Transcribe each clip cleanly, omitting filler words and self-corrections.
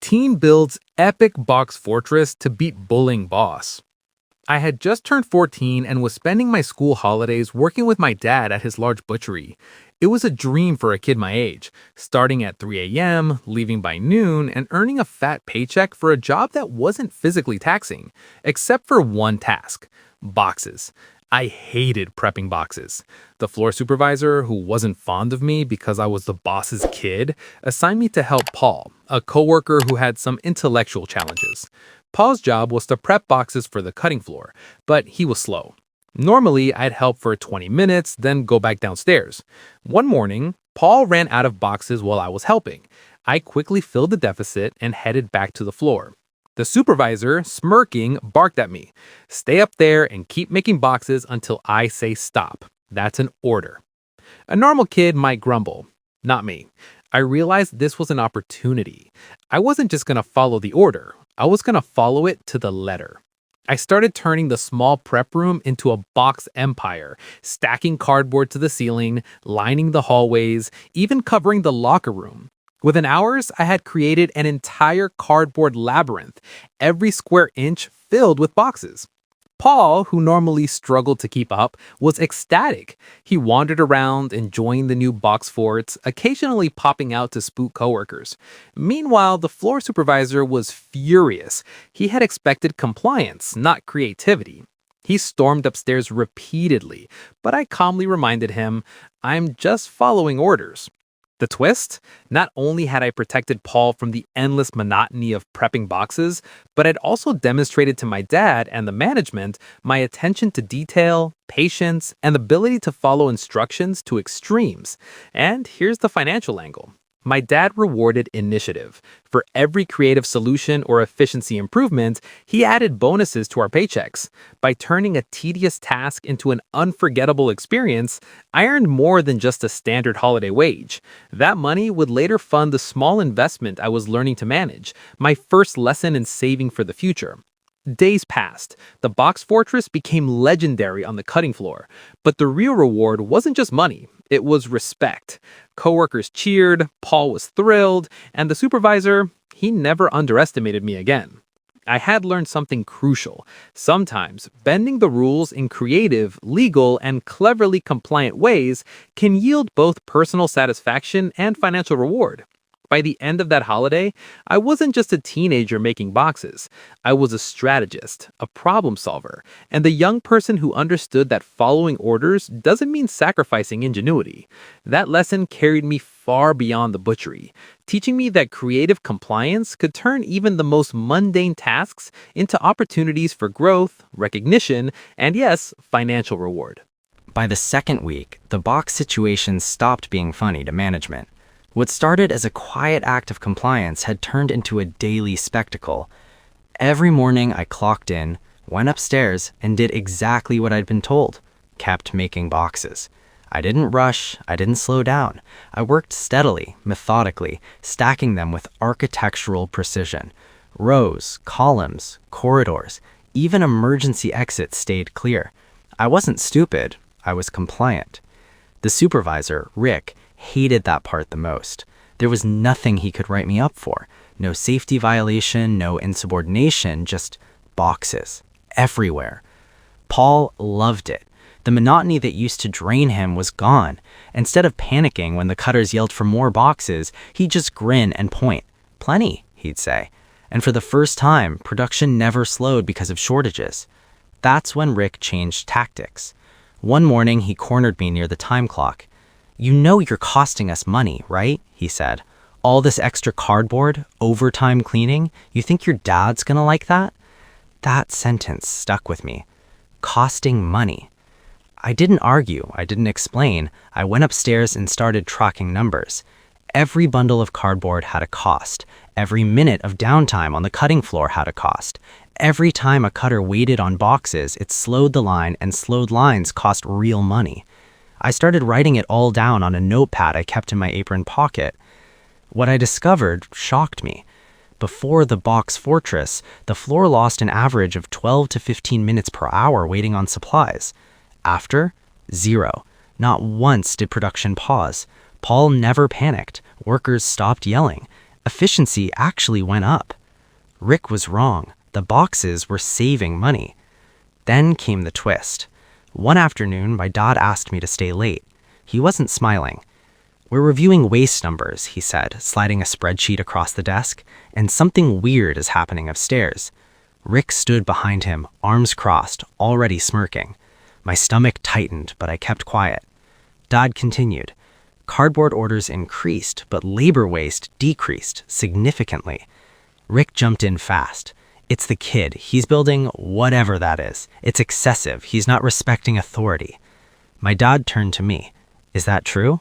Teen builds epic box fortress to beat bullying boss. I had just turned 14 and was spending my school holidays working with my dad at his large butchery. It was a dream for a kid my age, starting at 3 a.m., leaving by noon, and earning a fat paycheck for a job that wasn't physically taxing, except for one task: boxes. I hated prepping boxes. The floor supervisor, who wasn't fond of me because I was the boss's kid, assigned me to help Paul, a coworker who had some intellectual challenges. Paul's job was to prep boxes for the cutting floor, but he was slow. Normally, I'd help for 20 minutes, then go back downstairs. One morning, Paul ran out of boxes while I was helping. I quickly filled the deficit and headed back to the floor. The supervisor, smirking, barked at me. "Stay up there and keep making boxes until I say stop. That's an order." A normal kid might grumble. Not me. I realized this was an opportunity. I wasn't just going to follow the order. I was going to follow it to the letter. I started turning the small prep room into a box empire, stacking cardboard to the ceiling, lining the hallways, even covering the locker room. Within hours, I had created an entire cardboard labyrinth, every square inch filled with boxes. Paul, who normally struggled to keep up, was ecstatic. He wandered around, enjoying the new box forts, occasionally popping out to spook coworkers. Meanwhile, the floor supervisor was furious. He had expected compliance, not creativity. He stormed upstairs repeatedly, but I calmly reminded him, "I'm just following orders." The twist? Not only had I protected Paul from the endless monotony of prepping boxes, but I'd also demonstrated to my dad and the management my attention to detail, patience, and ability to follow instructions to extremes. And here's the financial angle. My dad rewarded initiative. For every creative solution or efficiency improvement, he added bonuses to our paychecks. By turning a tedious task into an unforgettable experience, I earned more than just a standard holiday wage. That money would later fund the small investment I was learning to manage, my first lesson in saving for the future. Days passed. The box fortress became legendary on the cutting floor. But the real reward wasn't just money, it was respect. Coworkers cheered, Paul was thrilled, and the supervisor, he never underestimated me again. I had learned something crucial. Sometimes, bending the rules in creative, legal, and cleverly compliant ways can yield both personal satisfaction and financial reward. By the end of that holiday, I wasn't just a teenager making boxes. I was a strategist, a problem solver, and the young person who understood that following orders doesn't mean sacrificing ingenuity. That lesson carried me far beyond the butchery, teaching me that creative compliance could turn even the most mundane tasks into opportunities for growth, recognition, and yes, financial reward. By the second week, the box situation stopped being funny to management. What started as a quiet act of compliance had turned into a daily spectacle. Every morning I clocked in, went upstairs, and did exactly what I'd been told. Kept making boxes. I didn't rush, I didn't slow down. I worked steadily, methodically, stacking them with architectural precision. Rows, columns, corridors, even emergency exits stayed clear. I wasn't stupid, I was compliant. The supervisor, Rick, hated that part the most. There was nothing he could write me up for. No safety violation, no insubordination, just boxes. Everywhere. Paul loved it. The monotony that used to drain him was gone. Instead of panicking when the cutters yelled for more boxes, he'd just grin and point. "Plenty," he'd say. And for the first time, production never slowed because of shortages. That's when Rick changed tactics. One morning, he cornered me near the time clock. "You know you're costing us money, right?" he said. "All this extra cardboard, overtime cleaning, you think your dad's gonna like that?" That sentence stuck with me. Costing money. I didn't argue, I didn't explain. I went upstairs and started tracking numbers. Every bundle of cardboard had a cost. Every minute of downtime on the cutting floor had a cost. Every time a cutter waited on boxes, it slowed the line, and slowed lines cost real money. I started writing it all down on a notepad I kept in my apron pocket. What I discovered shocked me. Before the box fortress, the floor lost an average of 12 to 15 minutes per hour waiting on supplies. After, zero. Not once did production pause. Paul never panicked. Workers stopped yelling. Efficiency actually went up. Rick was wrong. The boxes were saving money. Then came the twist. One afternoon, my dad asked me to stay late. He wasn't smiling. "We're reviewing waste numbers," he said, sliding a spreadsheet across the desk, "and something weird is happening upstairs." Rick stood behind him, arms crossed, already smirking. My stomach tightened, but I kept quiet. Dad continued. Cardboard orders increased, but labor waste decreased significantly. Rick jumped in fast. "It's the kid. He's building whatever that is. It's excessive. He's not respecting authority." My dad turned to me. "Is that true?"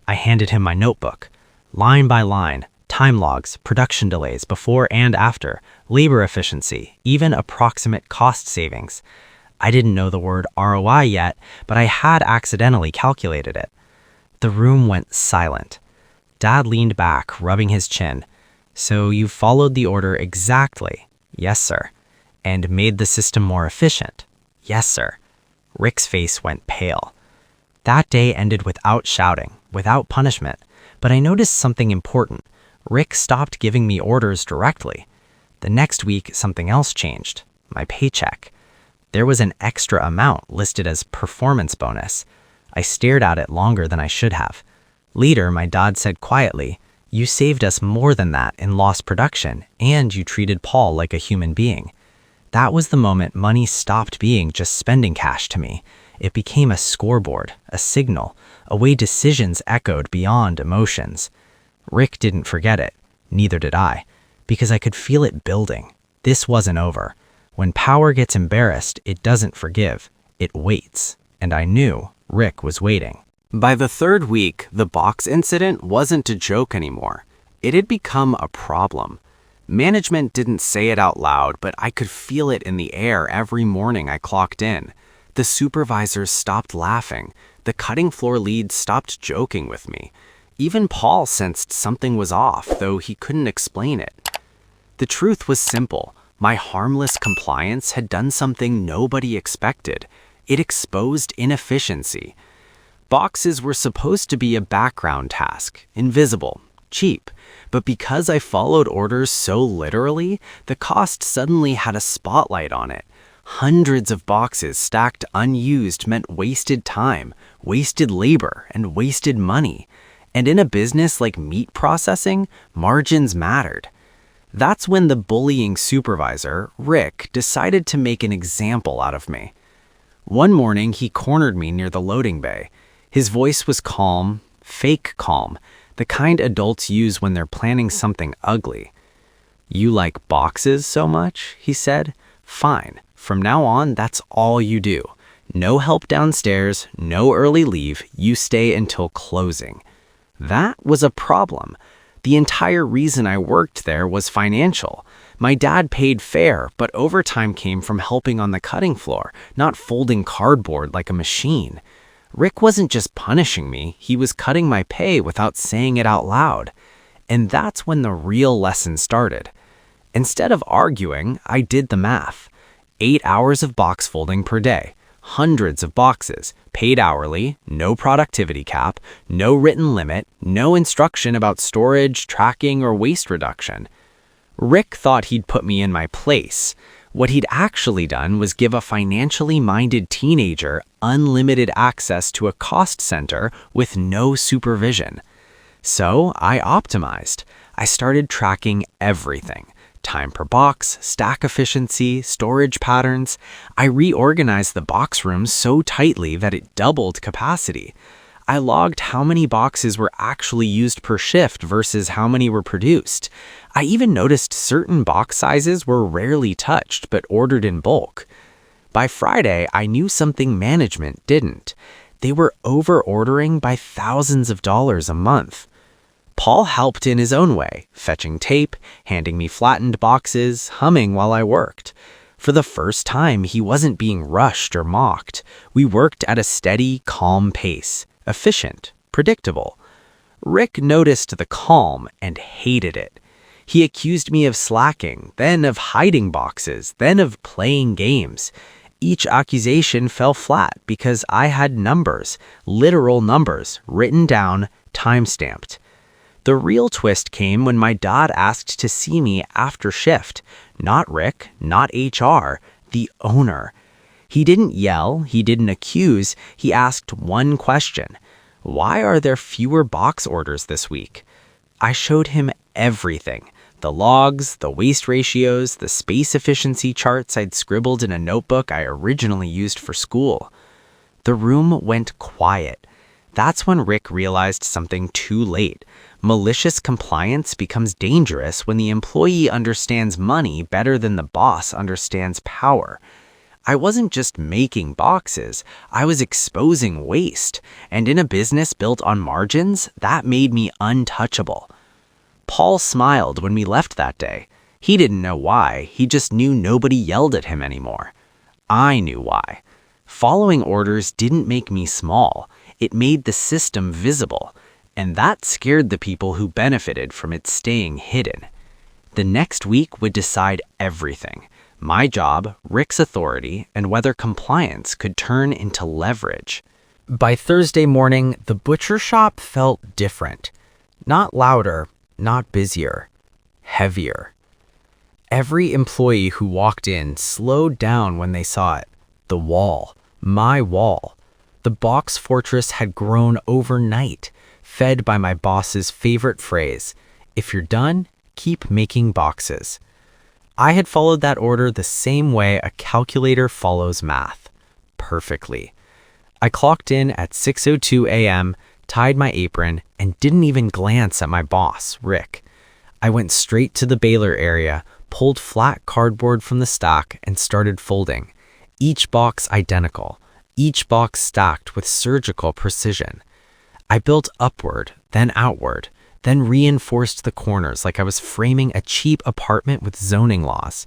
I handed him my notebook. Line by line, time logs, production delays before and after, labor efficiency, even approximate cost savings. I didn't know the word ROI yet, but I had accidentally calculated it. The room went silent. Dad leaned back, rubbing his chin. "So you followed the order exactly?" "Yes, sir." "And made the system more efficient?" "Yes, sir." Rick's face went pale. That day ended without shouting, without punishment, but I noticed something important. Rick stopped giving me orders directly. The next week, something else changed. My paycheck. There was an extra amount listed as performance bonus. I stared at it longer than I should have. Later, my dad said quietly, "You saved us more than that in lost production, and you treated Paul like a human being." That was the moment money stopped being just spending cash to me. It became a scoreboard, a signal, a way decisions echoed beyond emotions. Rick didn't forget it. Neither did I, because I could feel it building. This wasn't over. When power gets embarrassed, it doesn't forgive. It waits. And I knew Rick was waiting. By the third week, the box incident wasn't a joke anymore. It had become a problem. Management didn't say it out loud, but I could feel it in the air every morning I clocked in. The supervisors stopped laughing. The cutting floor leads stopped joking with me. Even Paul sensed something was off, though he couldn't explain it. The truth was simple. My harmless compliance had done something nobody expected. It exposed inefficiency. Boxes were supposed to be a background task, invisible, cheap. But because I followed orders so literally, the cost suddenly had a spotlight on it. Hundreds of boxes stacked unused meant wasted time, wasted labor, and wasted money. And in a business like meat processing, margins mattered. That's when the bullying supervisor, Rick, decided to make an example out of me. One morning, he cornered me near the loading bay. His voice was calm, fake calm, the kind adults use when they're planning something ugly. "You like boxes so much?" he said. "Fine. From now on, that's all you do. No help downstairs, no early leave, you stay until closing." That was a problem. The entire reason I worked there was financial. My dad paid fair, but overtime came from helping on the cutting floor, not folding cardboard like a machine. Rick wasn't just punishing me, he was cutting my pay without saying it out loud. And that's when the real lesson started. Instead of arguing, I did the math. 8 hours of box folding per day, hundreds of boxes, paid hourly, no productivity cap, no written limit, no instruction about storage, tracking, or waste reduction. Rick thought he'd put me in my place. What he'd actually done was give a financially minded teenager unlimited access to a cost center with no supervision. So I optimized. I started tracking everything. Time per box, stack efficiency, storage patterns. I reorganized the box rooms so tightly that it doubled capacity. I logged how many boxes were actually used per shift versus how many were produced. I even noticed certain box sizes were rarely touched but ordered in bulk. By Friday, I knew something management didn't. They were over-ordering by thousands of dollars a month. Paul helped in his own way, fetching tape, handing me flattened boxes, humming while I worked. For the first time, he wasn't being rushed or mocked. We worked at a steady, calm pace, efficient, predictable. Rick noticed the calm and hated it. He accused me of slacking, then of hiding boxes, then of playing games. Each accusation fell flat because I had numbers, literal numbers, written down, time-stamped. The real twist came when my dad asked to see me after shift. Not Rick, not HR, the owner. He didn't yell, he didn't accuse, he asked one question. Why are there fewer box orders this week? I showed him everything. The logs, the waste ratios, the space efficiency charts I'd scribbled in a notebook I originally used for school. The room went quiet. That's when Rick realized something too late. Malicious compliance becomes dangerous when the employee understands money better than the boss understands power. I wasn't just making boxes, I was exposing waste, and in a business built on margins, that made me untouchable. Paul smiled when we left that day. He didn't know why, he just knew nobody yelled at him anymore. I knew why. Following orders didn't make me small, it made the system visible, and that scared the people who benefited from it staying hidden. The next week would decide everything. My job, Rick's authority, and whether compliance could turn into leverage. By Thursday morning, the butcher shop felt different. Not louder, not busier, heavier. Every employee who walked in slowed down when they saw it. The wall, my wall. The box fortress had grown overnight, fed by my boss's favorite phrase, "If you're done, keep making boxes." I had followed that order the same way a calculator follows math, perfectly. I clocked in at 6:02 a.m., tied my apron, and didn't even glance at my boss, Rick. I went straight to the baler area, pulled flat cardboard from the stack, and started folding. Each box identical, each box stacked with surgical precision. I built upward, then outward, then reinforced the corners like I was framing a cheap apartment with zoning laws.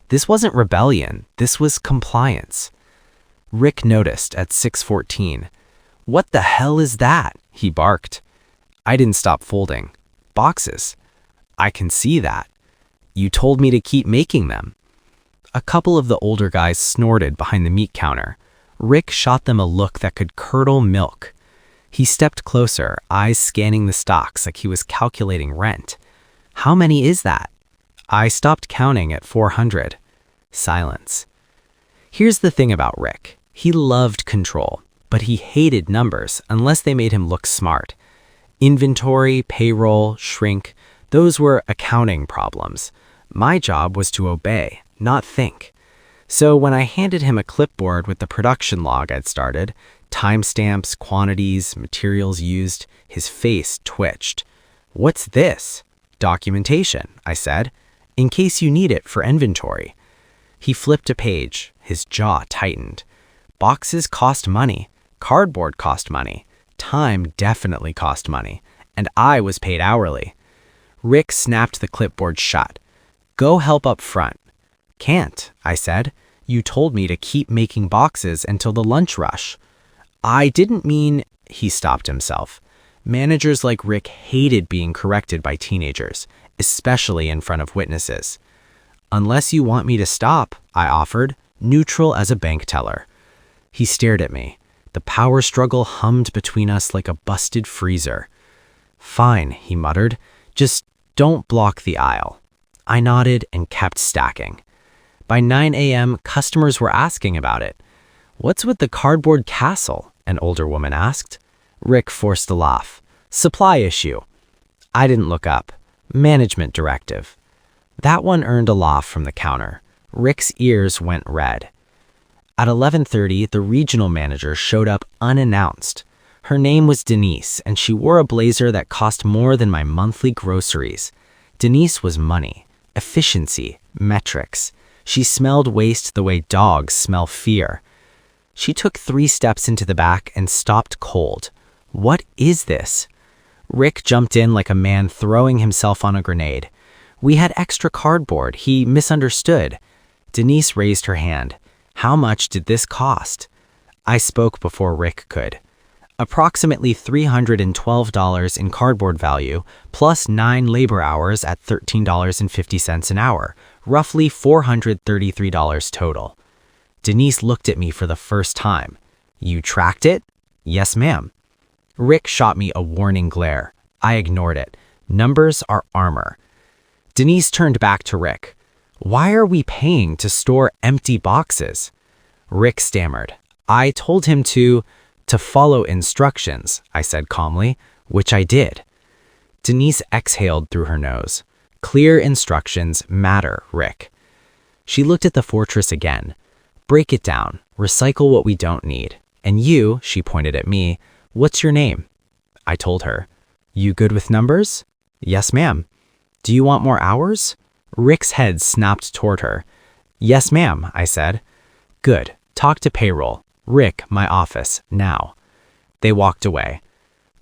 This wasn't rebellion, this was compliance. Rick noticed at 6:14. "What the hell is that?" he barked. I didn't stop folding. "Boxes." "I can see that." "You told me to keep making them." A couple of the older guys snorted behind the meat counter. Rick shot them a look that could curdle milk. He stepped closer, eyes scanning the stocks like he was calculating rent. "How many is that?" I stopped counting at 400. Silence. Here's the thing about Rick. He loved control, but he hated numbers unless they made him look smart. Inventory, payroll, shrink, those were accounting problems. My job was to obey, not think. So when I handed him a clipboard with the production log I'd started, timestamps, quantities, materials used, his face twitched. "What's this?" "Documentation," I said, "in case you need it for inventory." He flipped a page, his jaw tightened. Boxes cost money, cardboard cost money, time definitely cost money, and I was paid hourly. Rick snapped the clipboard shut. "Go help up front." "Can't," I said. "You told me to keep making boxes until the lunch rush." "I didn't mean—" He stopped himself. Managers like Rick hated being corrected by teenagers, especially in front of witnesses. "Unless you want me to stop," I offered, neutral as a bank teller. He stared at me. The power struggle hummed between us like a busted freezer. "Fine," he muttered. "Just don't block the aisle." I nodded and kept stacking. By 9 a.m., customers were asking about it. "What's with the cardboard castle?" an older woman asked. Rick forced a laugh. "Supply issue." I didn't look up. Management directive. That one earned a laugh from the counter. Rick's ears went red. At 11:30, the regional manager showed up unannounced. Her name was Denise, and she wore a blazer that cost more than my monthly groceries. Denise was money, efficiency, metrics. She smelled waste the way dogs smell fear. She took 3 steps into the back and stopped cold. "What is this?" Rick jumped in like a man throwing himself on a grenade. "We had extra cardboard. He misunderstood." Denise raised her hand. "How much did this cost?" I spoke before Rick could. Approximately $312 in cardboard value, plus 9 labor hours at $13.50 an hour, roughly $433 total. Denise looked at me for the first time. "You tracked it?" "Yes, ma'am." Rick shot me a warning glare. I ignored it. Numbers are armor. Denise turned back to Rick. Why are we paying to store empty boxes? Rick stammered. I told him to follow instructions, I said calmly, which I did. Denise exhaled through her nose. Clear instructions matter, Rick. She looked at the fortress again. Break it down. Recycle what we don't need. And you, she pointed at me, what's your name? I told her. You good with numbers? Yes, ma'am. Do you want more hours? Rick's head snapped toward her. Yes, ma'am, I said. Good. Talk to payroll. Rick, my office, now. They walked away.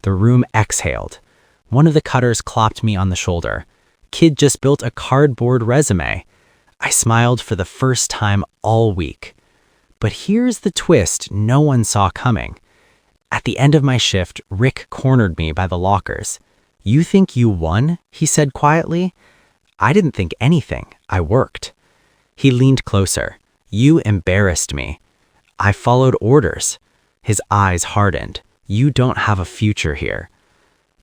The room exhaled. One of the cutters clapped me on the shoulder. Kid just built a cardboard resume. I smiled for the first time all week. But here's the twist no one saw coming. At the end of my shift, Rick cornered me by the lockers. You think you won? He said quietly. I didn't think anything. I worked. He leaned closer. You embarrassed me. I followed orders. His eyes hardened. You don't have a future here.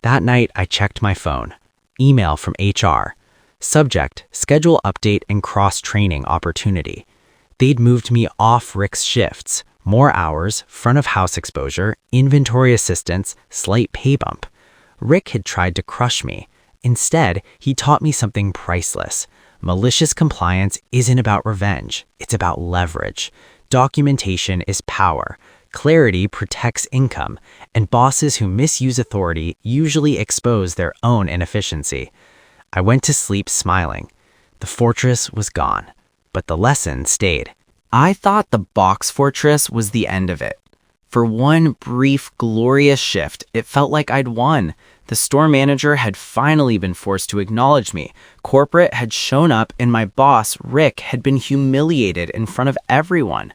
That night, I checked my phone. Email from HR. Subject, schedule update and cross-training opportunity. They'd moved me off Rick's shifts. More hours, front of house exposure, inventory assistance, slight pay bump. Rick had tried to crush me. Instead, he taught me something priceless. Malicious compliance isn't about revenge. It's about leverage. Documentation is power. Clarity protects income, and bosses who misuse authority usually expose their own inefficiency. I went to sleep smiling. The fortress was gone, but the lesson stayed. I thought the box fortress was the end of it. For one brief, glorious shift, it felt like I'd won. The store manager had finally been forced to acknowledge me. Corporate had shown up, and my boss, Rick, had been humiliated in front of everyone.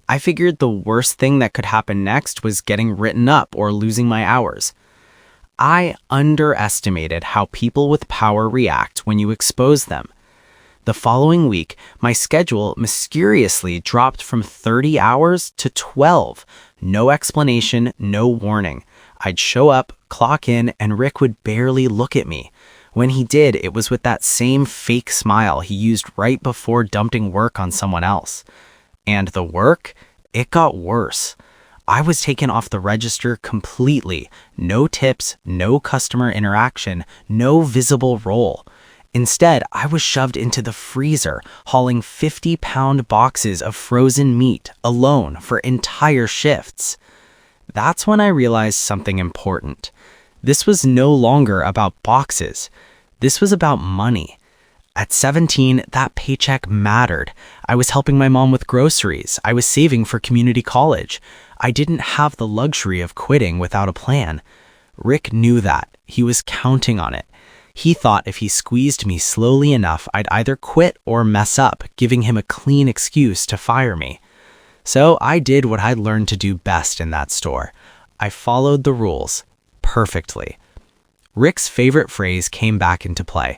I figured the worst thing that could happen next was getting written up or losing my hours. I underestimated how people with power react when you expose them. The following week, my schedule mysteriously dropped from 30 hours to 12. No explanation, no warning. I'd show up, clock in, and Rick would barely look at me. When he did, it was with that same fake smile he used right before dumping work on someone else. And the work? It got worse. I was taken off the register completely. No tips, no customer interaction, no visible role. Instead, I was shoved into the freezer, hauling 50-pound boxes of frozen meat alone for entire shifts. That's when I realized something important. This was no longer about boxes. This was about money. At 17, that paycheck mattered. I was helping my mom with groceries. I was saving for community college. I didn't have the luxury of quitting without a plan. Rick knew that. He was counting on it. He thought if he squeezed me slowly enough, I'd either quit or mess up, giving him a clean excuse to fire me. So I did what I'd learned to do best in that store. I followed the rules perfectly. Rick's favorite phrase came back into play.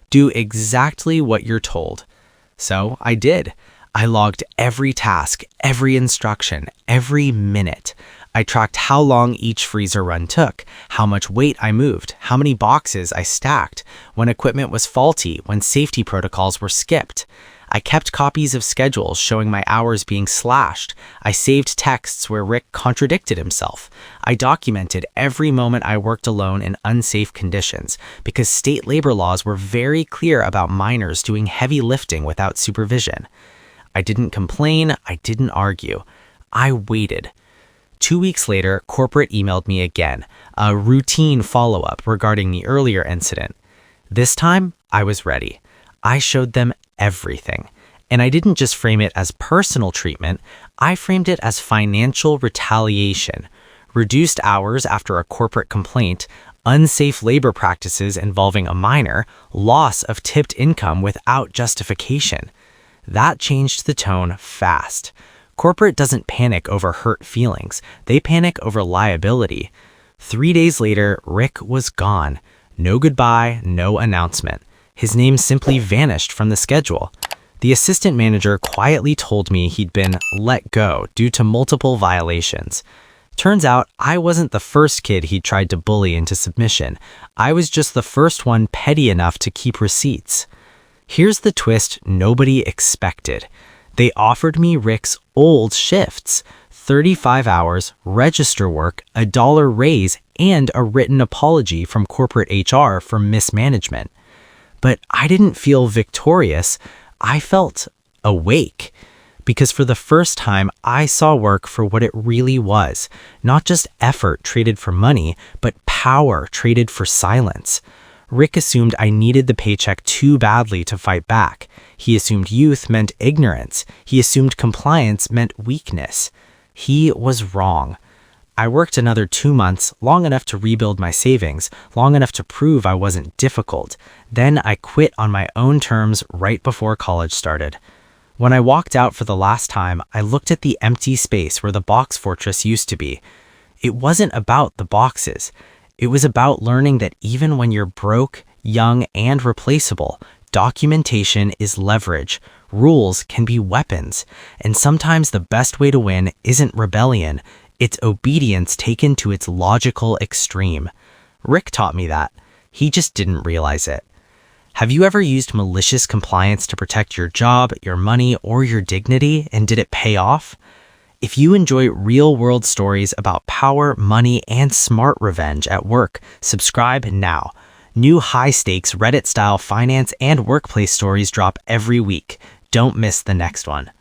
Do exactly what you're told. So I did. I logged every task, every instruction, every minute. I tracked how long each freezer run took, how much weight I moved, how many boxes I stacked, when equipment was faulty, when safety protocols were skipped. I kept copies of schedules showing my hours being slashed. I saved texts where Rick contradicted himself. I documented every moment I worked alone in unsafe conditions because state labor laws were very clear about minors doing heavy lifting without supervision. I didn't complain. I didn't argue. I waited. 2 weeks later, corporate emailed me again, a routine follow-up regarding the earlier incident. This time, I was ready. I showed them everything. And I didn't just frame it as personal treatment, I framed it as financial retaliation. Reduced hours after a corporate complaint, unsafe labor practices involving a minor, loss of tipped income without justification. That changed the tone fast. Corporate doesn't panic over hurt feelings. They panic over liability. 3 days later, Rick was gone. No goodbye, no announcement. His name simply vanished from the schedule. The assistant manager quietly told me he'd been let go due to multiple violations. Turns out I wasn't the first kid he tried to bully into submission. I was just the first one petty enough to keep receipts. Here's the twist nobody expected. They offered me Rick's old shifts, 35 hours, register work, a dollar raise, and a written apology from corporate HR for mismanagement. But I didn't feel victorious. I felt awake. Because for the first time, I saw work for what it really was. Not just effort traded for money, but power traded for silence. Rick assumed I needed the paycheck too badly to fight back. He assumed youth meant ignorance. He assumed compliance meant weakness. He was wrong. I worked another 2 months, long enough to rebuild my savings, long enough to prove I wasn't difficult. Then I quit on my own terms right before college started. When I walked out for the last time, I looked at the empty space where the box fortress used to be. It wasn't about the boxes. It was about learning that even when you're broke, young, and replaceable, documentation is leverage. Rules can be weapons. And sometimes the best way to win isn't rebellion. It's obedience taken to its logical extreme. Rick taught me that. He just didn't realize it. Have you ever used malicious compliance to protect your job, your money, or your dignity, and did it pay off? If you enjoy real-world stories about power, money, and smart revenge at work, subscribe now. New high-stakes Reddit-style finance and workplace stories drop every week. Don't miss the next one.